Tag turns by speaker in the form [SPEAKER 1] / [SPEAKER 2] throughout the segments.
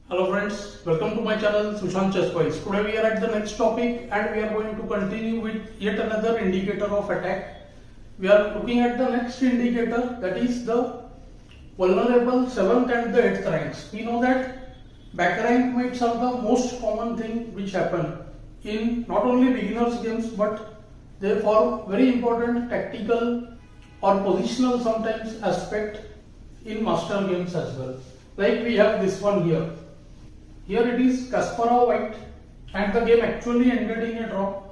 [SPEAKER 1] Hello friends, welcome to my channel Sushant Chess Boys. Today we are at the next topic and we are going to continue with yet another indicator of attack. We are looking at the next indicator, that is the vulnerable 7th and the 8th ranks. We know that back rank mates are the most common thing which happen in not only beginners games but they form very important tactical or positional sometimes aspect in master games as well. Like we have this one here. Here it is Kasparov white and the game actually ended in a draw.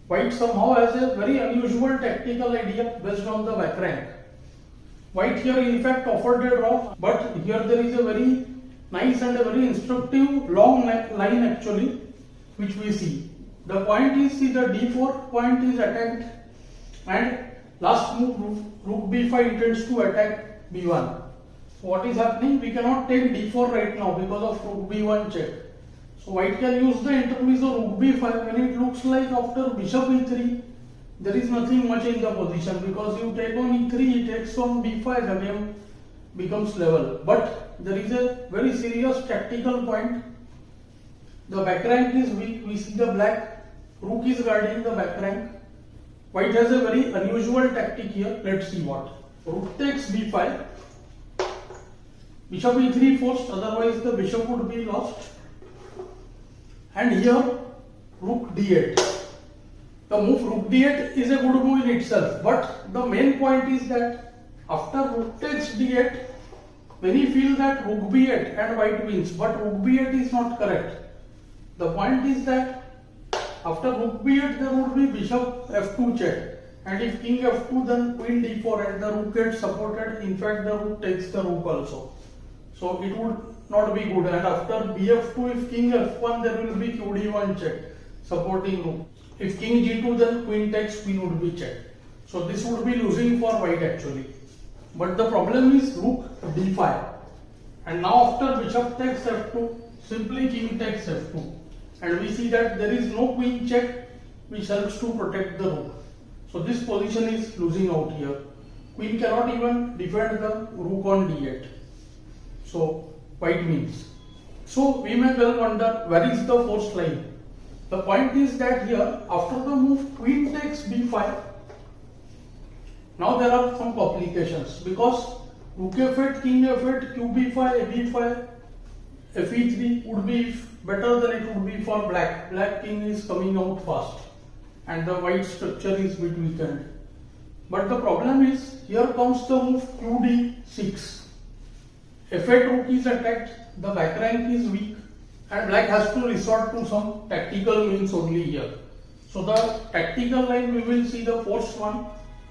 [SPEAKER 1] White somehow has a very unusual tactical idea based on the back rank. White here in fact offered a draw, but here there is a very nice and a very instructive long line actually which we see. The point is, see, the d4 point is attacked and last move rook b5 intends to attack b1. What is happening? We cannot take d4 right now because of rook b1 check. So white can use the interface of rook b5 when it looks like after bishop e3 there is nothing much in the position, because you take on e3, he takes on b5, the game becomes level. But there is a very serious tactical point. The back rank is weak. We see the black rook is guarding the back rank. White has a very unusual tactic here. Let's see what. Rook takes b5. Bishop e3 forced, otherwise the bishop would be lost. And here rook d8. The move rook d8 is a good move in itself, but the main point is that after rook takes d8, many feel that rook b8 and white wins, but rook b8 is not correct. The point is that after rook b8 there would be bishop f2 check, and if king f2 then queen d4 and the rook gets supported. In fact, the rook takes the rook also. So it would not be good, and after bf2 if king f1 there will be qd1 check supporting rook. If king g2 then queen takes, queen would be checked. So this would be losing for white actually. But the problem is rook d5, and now after bishop takes f2 simply king takes f2, and we see that there is no queen check which helps to protect the rook. So this position is losing out here. Queen cannot even defend the rook on d8. So white wins. So we may well wonder where is the forced line. The point is that here after the move queen takes b5, now there are some complications, because rook f8, king f8, qb5, ab5, fe3 would be better than it would be for black. Black king is coming out fast and the white structure is bit weakened. But the problem is here comes the move qd6. f8 rook is attacked, the back rank is weak, and black has to resort to some tactical means only here. So the tactical line we will see, the forced one,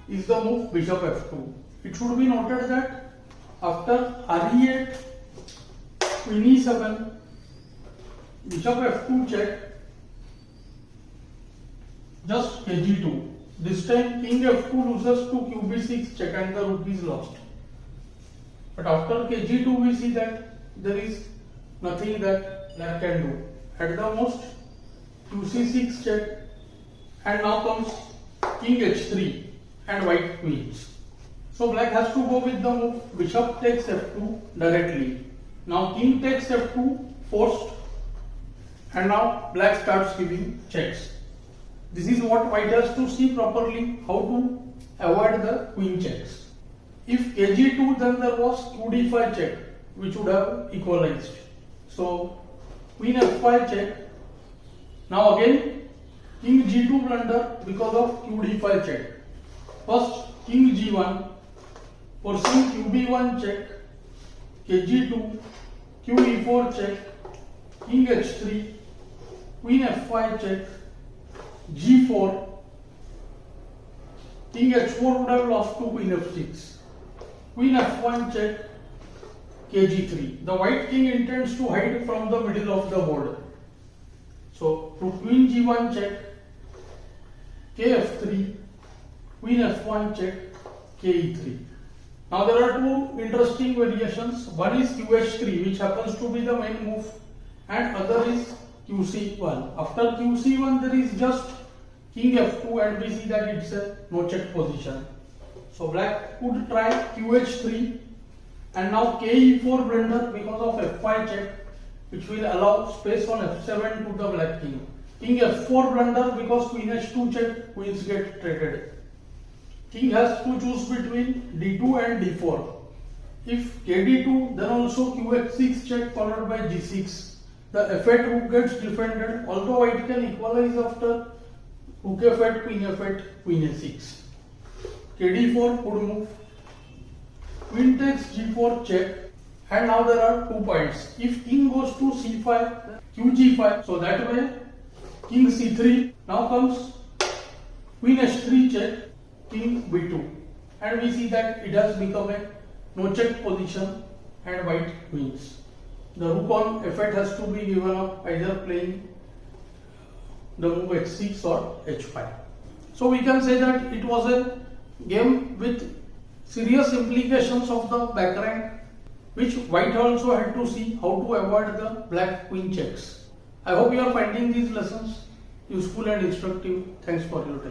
[SPEAKER 1] is the move bishop f2. It should be noted that after re8, queen e7, bishop f2 check, just kg2. This time king f2 loses to qb6 check and the rook is lost. But after kg2 we see that there is nothing that black can do. At the most qc6 check, and now comes king h3 and white wins. So black has to go with the move bishop takes f2 directly. Now king takes f2 forced, and now black starts giving checks. This is what white has to see properly, how to avoid the queen checks. If kg2 then there was qd5 check which would have equalized. So queen f5 check. Now again king g2 blunder because of qd5 check. First king g1, forcing qb1 check, kg2, qe4 check, king h3, queen f5 check, g4, king h4 would have lost to queen f6, queen f1 check, kg3. The white king intends to hide from the middle of the board. So to queen g1 check, kf3, queen f1 check, ke3. Now there are two interesting variations. One is qh3 which happens to be the main move, and other is qc1. After qc1 there is just king f2 and we see that it's a no check position. So black could try qh3 and now ke4 blunder because of f5 check, which will allow space on f7 to the black king. King f4 blunder because queen h2 check, queens get traded. King has to choose between d2 and d4. If kd2, then also qx6 check followed by g6. The f8 rook gets defended, although white can equalize after rook f8, queen a6. kd4 good move. Queen takes g4 check, and now there are 2 points. If king goes to c5, qg5, so that way king c3. Now comes queen h3 check, king b2, and we see that it has become a no check position and white wins. The rook on f8 has to be given up, either playing the move h6 or h5. So we can say that it was a game with serious implications of the back rank, which white also had to see how to avoid the black queen checks. I hope you are finding these lessons useful and instructive. Thanks for your time.